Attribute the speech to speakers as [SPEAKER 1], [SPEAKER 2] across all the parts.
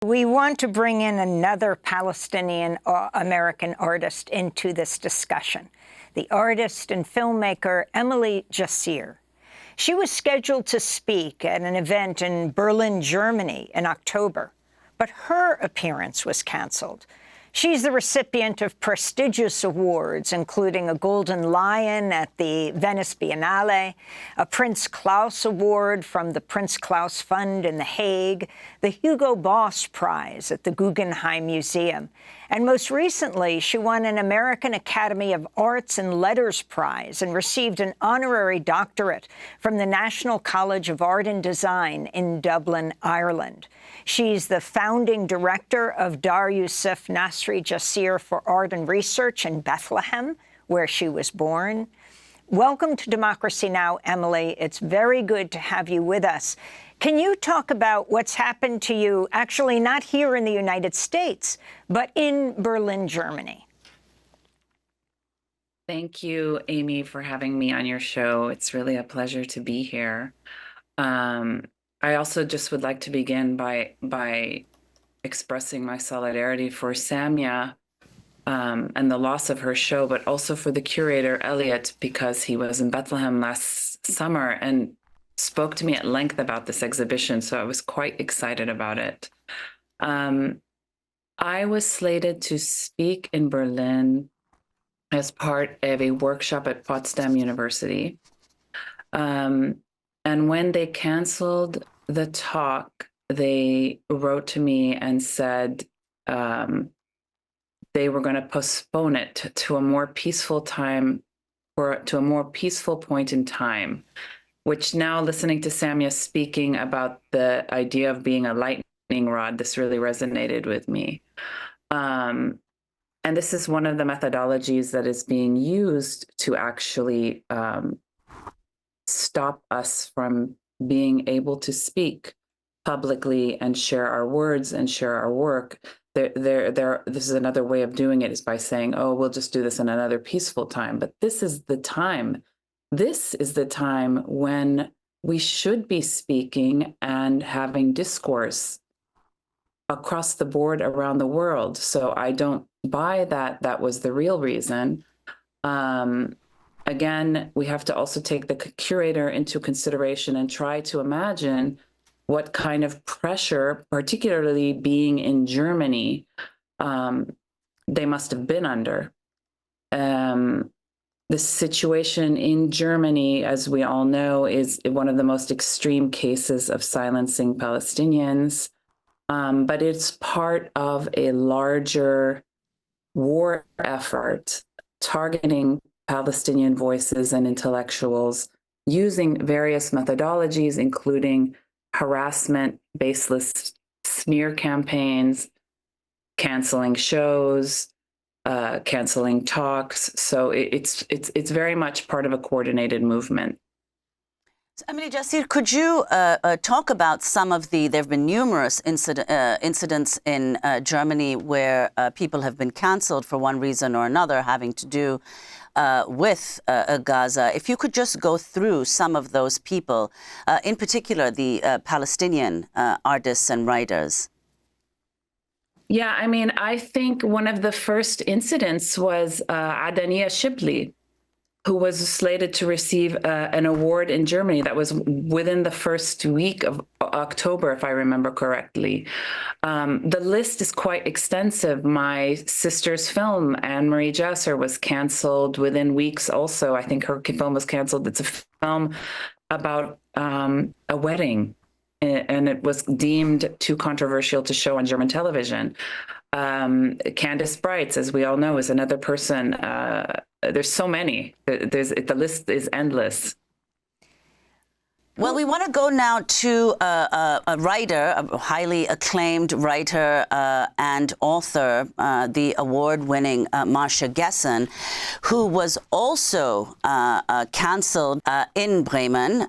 [SPEAKER 1] We want to bring in another Palestinian American artist into this discussion, the artist and filmmaker Emily Jacir. She was scheduled to speak at an event in Berlin, Germany in October, but her appearance was canceled. She's the recipient of prestigious awards, including a Golden Lion at the Venice Biennale, a Prince Claus Award from the Prince Claus Fund in The Hague, the Hugo Boss Prize at the Guggenheim Museum, and most recently, she won an American Academy of Arts and Letters Prize and received an honorary doctorate from the National College of Art and Design in Dublin, Ireland. She's the founding director of Dar Youssef Nasri Jacir for Art and Research in Bethlehem, where she was born. Welcome to Democracy Now!, Emily. It's very good to have you with us. Can you talk about what's happened to you, actually not here in the United States, but in Berlin, Germany?
[SPEAKER 2] Thank you, Amy, for having me on your show. It's really a pleasure to be here. I also just would like to begin by expressing my solidarity for Samia and the loss of her show, but also for the curator, Elliot, because he was in Bethlehem last summer and spoke to me at length about this exhibition, so I was quite excited about it. I was slated to speak in Berlin as part of a workshop at Potsdam University. And when they canceled the talk, they wrote to me and said they were going to postpone it to a more peaceful time, or to a more peaceful point in time, which now, listening to Samia speaking about the idea of being a lightning rod, this really resonated with me. And this is one of the methodologies that is being used to actually stop us from being able to speak publicly and share our words and share our work. This is another way of doing it, is by saying, oh, we'll just do this in another peaceful time. But this is the time. This is the time when we should be speaking and having discourse across the board around the world. So I don't buy that that was the real reason. Again, we have to also take the curator into consideration and try to imagine what kind of pressure, particularly being in Germany, they must have been under. The situation in Germany, as we all know, is one of the most extreme cases of silencing Palestinians, but it's part of a larger war effort targeting Palestinian voices and intellectuals using various methodologies, including harassment, baseless smear campaigns, canceling shows, canceling talks. So it's very much part of a coordinated movement.
[SPEAKER 3] So, Emily Jacir, could you talk about some of there have been numerous incidents in Germany where people have been canceled for one reason or another having to do with Gaza. If you could just go through some of those people, in particular the Palestinian artists and writers.
[SPEAKER 2] Yeah, I mean, I think one of the first incidents was Adania Shibli, who was slated to receive an award in Germany. That was within the first week of October, if I remember correctly. The list is quite extensive. My sister's film, Emily Jacir, was canceled within weeks also. I think her film was canceled. It's a film about a wedding, and it was deemed too controversial to show on German television. Candace Brights, as we all know, is another person. There's so many. The list is endless.
[SPEAKER 3] Well, we want to go now to a writer, a highly acclaimed writer and author, the award-winning Masha Gessen, who was also canceled in Bremen.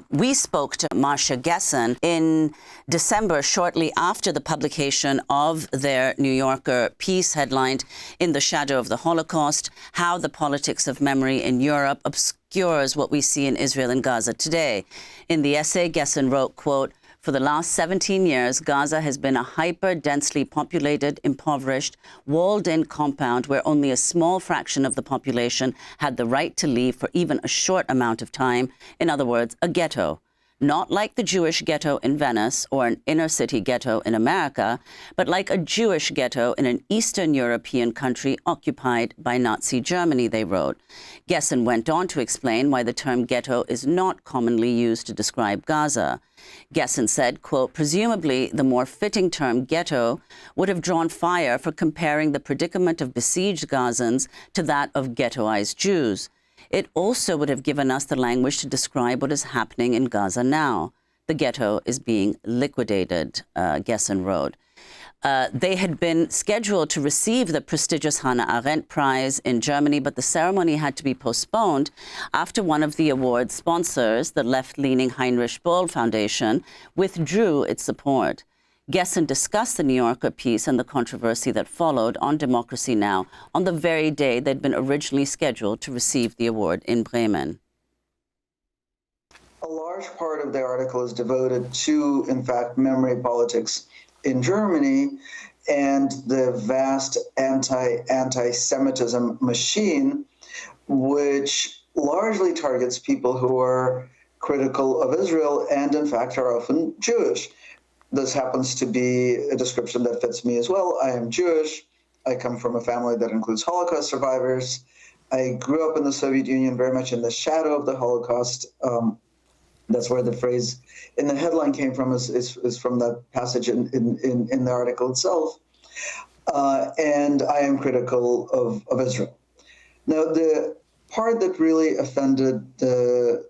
[SPEAKER 3] We spoke to Masha Gessen in December, shortly after the publication of their New Yorker piece headlined "In the Shadow of the Holocaust: How the Politics of Memory in Europe Obscures What We See in Israel and Gaza Today." In the essay, Gessen wrote, quote, For the last 17 years, Gaza has been a hyper-densely populated, impoverished, walled-in compound where only a small fraction of the population had the right to leave for even a short amount of time. In other words, a ghetto. Not like the Jewish ghetto in Venice or an inner-city ghetto in America, but like a Jewish ghetto in an Eastern European country occupied by Nazi Germany, they wrote. Gessen went on to explain why the term ghetto is not commonly used to describe Gaza. Gessen said, quote, presumably the more fitting term ghetto would have drawn fire for comparing the predicament of besieged Gazans to that of ghettoized Jews. It also would have given us the language to describe what is happening in Gaza now. The ghetto is being liquidated, Gessen wrote. They had been scheduled to receive the prestigious Hannah Arendt Prize in Germany, but the ceremony had to be postponed after one of the award sponsors, the left-leaning Heinrich Böll Foundation, withdrew its support. Gessen discussed the New Yorker piece and the controversy that followed on Democracy Now! On the very day they'd been originally scheduled to receive the award in Bremen.
[SPEAKER 4] A large part of the article is devoted to, in fact, memory politics in Germany and the vast anti-Semitism machine, which largely targets people who are critical of Israel and, in fact, are often Jewish. This happens to be a description that fits me as well. I am Jewish. I come from a family that includes Holocaust survivors. I grew up in the Soviet Union, very much in the shadow of the Holocaust. That's where the phrase in the headline came from, is from that passage in the article itself. And I am critical of Israel. Now, the part that really offended the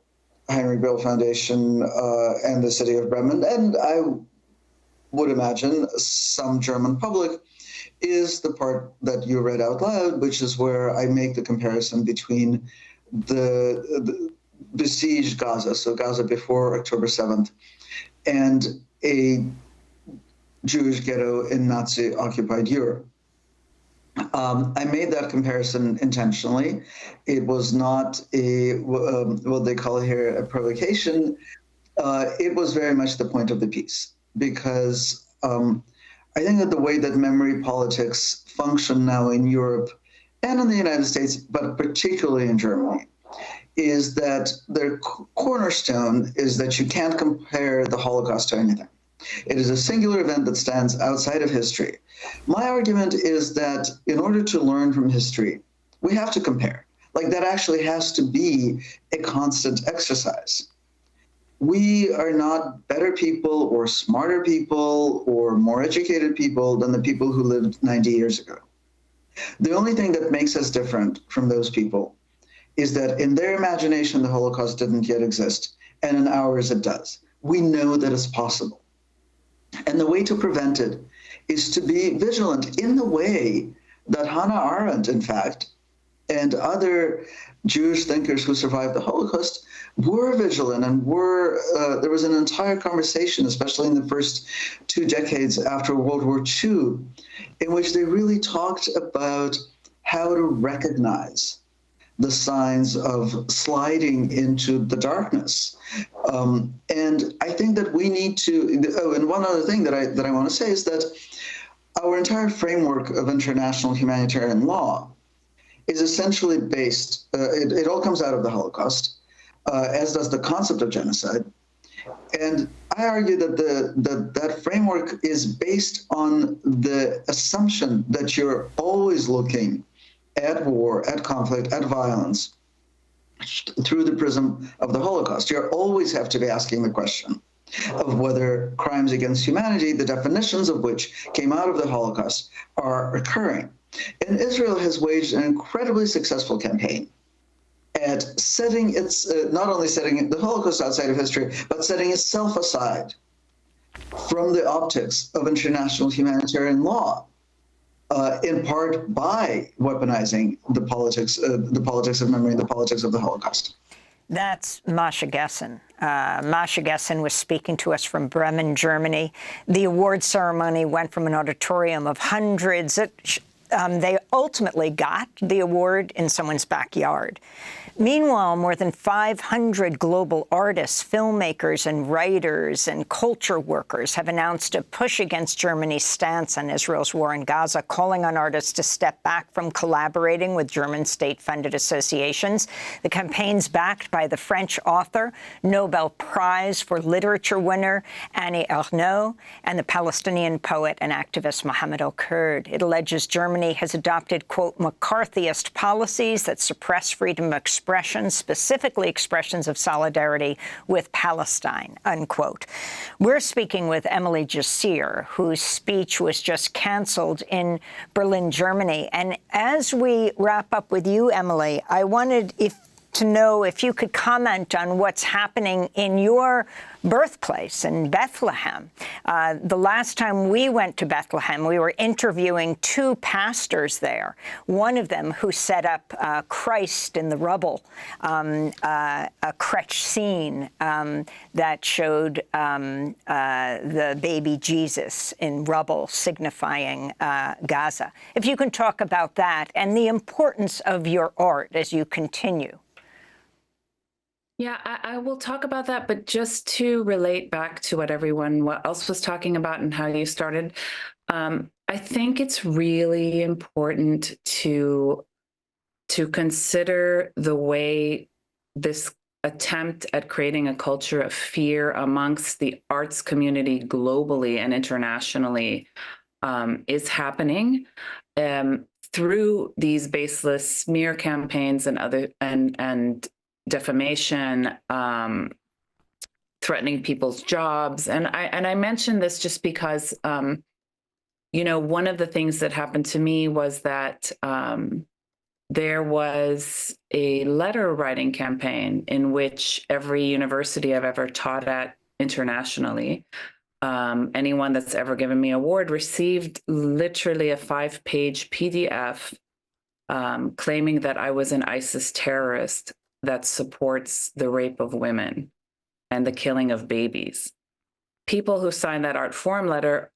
[SPEAKER 4] Heinrich Böll Foundation and the city of Bremen, and I would imagine some German public, is the part that you read out loud, which is where I make the comparison between the besieged Gaza, so Gaza before October 7th, and a Jewish ghetto in Nazi-occupied Europe. I made that comparison intentionally. It was not what they call here a provocation. It was very much the point of the piece, because I think that the way that memory politics function now in Europe and in the United States, but particularly in Germany, is that their cornerstone is that you can't compare the Holocaust to anything. It is a singular event that stands outside of history. My argument is that in order to learn from history, we have to compare. Like, that actually has to be a constant exercise. We are not better people or smarter people or more educated people than the people who lived 90 years ago. The only thing that makes us different from those people is that in their imagination, the Holocaust didn't yet exist, and in ours it does. We know that it's possible. And the way to prevent it is to be vigilant in the way that Hannah Arendt, in fact, and other Jewish thinkers who survived the Holocaust were vigilant, and there was an entire conversation, especially in the first 2 decades after World War II, in which they really talked about how to recognize the signs of sliding into the darkness. And I think that we need to, and one other thing that I want to say is that our entire framework of international humanitarian law is essentially based, it all comes out of the Holocaust, as does the concept of genocide. And I argue that that framework is based on the assumption that you're always looking at war, at conflict, at violence through the prism of the Holocaust. You always have to be asking the question of whether crimes against humanity, the definitions of which came out of the Holocaust, are occurring. And Israel has waged an incredibly successful campaign at setting its, not only setting the Holocaust outside of history, but setting itself aside from the optics of international humanitarian law, in part by weaponizing the politics of memory, the politics of the Holocaust.
[SPEAKER 1] That's Masha Gessen. Masha Gessen was speaking to us from Bremen, Germany. The award ceremony went from an auditorium of hundreds. they ultimately got the award in someone's backyard. Meanwhile, more than 500 global artists, filmmakers, and writers and culture workers have announced a push against Germany's stance on Israel's war in Gaza, calling on artists to step back from collaborating with German state-funded associations. The campaign's backed by the French author, Nobel Prize for Literature winner Annie Ernaux, and the Palestinian poet and activist Mohammed al-Kurd. It alleges Germany has adopted, quote, McCarthyist policies that suppress freedom of expression, specifically expressions of solidarity with Palestine, unquote. We're speaking with Emily Jacir, whose speech was just canceled in Berlin, Germany. And as we wrap up with you, Emily, I wanted to know if you could comment on what's happening in your birthplace in Bethlehem. The last time we went to Bethlehem, we were interviewing two pastors there, one of them who set up Christ in the rubble, a crèche scene that showed the baby Jesus in rubble, signifying Gaza. If you can talk about that and the importance of your art as you continue.
[SPEAKER 2] Yeah, I will talk about that, but just to relate back to what everyone else was talking about and how you started, I think it's really important to consider the way this attempt at creating a culture of fear amongst the arts community globally and internationally is happening through these baseless smear campaigns and other and defamation, threatening people's jobs. And I mentioned this just because, you know, one of the things that happened to me was that there was a letter writing campaign in which every university I've ever taught at internationally, anyone that's ever given me an award, received literally a 5-page PDF claiming that I was an ISIS terrorist that supports the rape of women and the killing of babies. People who signed that art form letter,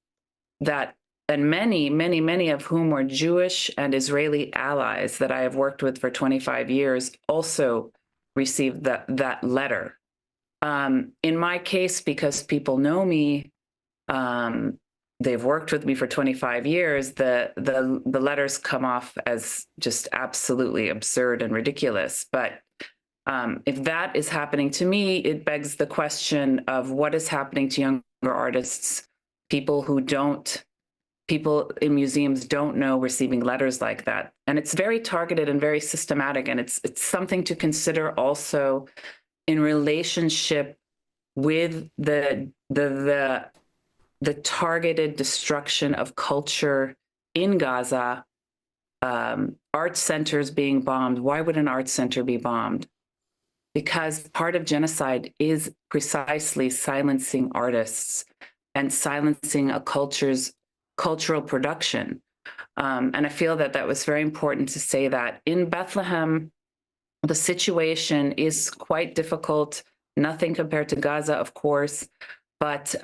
[SPEAKER 2] and many of whom were Jewish and Israeli allies that I have worked with for 25 years, also received that letter. In my case, because people know me, they've worked with me for 25 years, the letters come off as just absolutely absurd and ridiculous. But if that is happening to me, it begs the question of what is happening to younger artists, people in museums don't know receiving letters like that. And it's very targeted and very systematic. And it's something to consider also in relationship with the targeted destruction of culture in Gaza, art centers being bombed. Why would an art center be bombed? Because part of genocide is precisely silencing artists and silencing a cultural production. And I feel that was very important to say that. In Bethlehem, the situation is quite difficult, nothing compared to Gaza, of course, but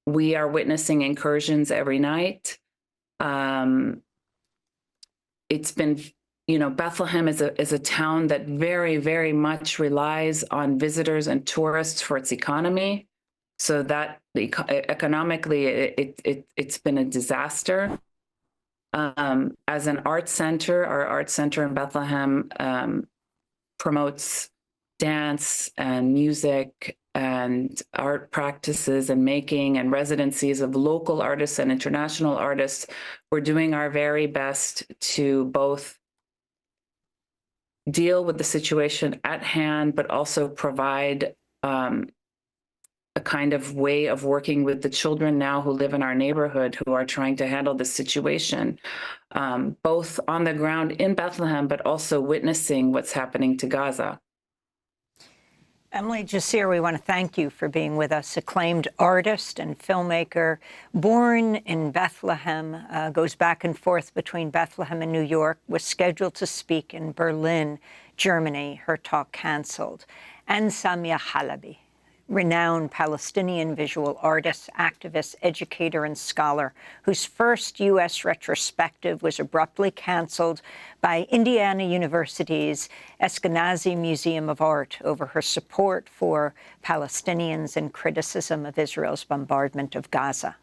[SPEAKER 2] we are witnessing incursions every night. It's been, you know, Bethlehem is a town that very, very much relies on visitors and tourists for its economy. So that economically, it's been a disaster. As an art center, our art center in Bethlehem promotes dance and music and art practices and making and residencies of local artists and international artists. We're doing our very best to both deal with the situation at hand, but also provide a kind of way of working with the children now who live in our neighborhood who are trying to handle this situation, both on the ground in Bethlehem, but also witnessing what's happening to Gaza.
[SPEAKER 1] Emily Jacir, we want to thank you for being with us. Acclaimed artist and filmmaker, born in Bethlehem, goes back and forth between Bethlehem and New York, was scheduled to speak in Berlin, Germany. Her talk canceled. And Samia Halabi, renowned Palestinian visual artist, activist, educator, and scholar, whose first U.S. retrospective was abruptly canceled by Indiana University's Eskenazi Museum of Art over her support for Palestinians and criticism of Israel's bombardment of Gaza.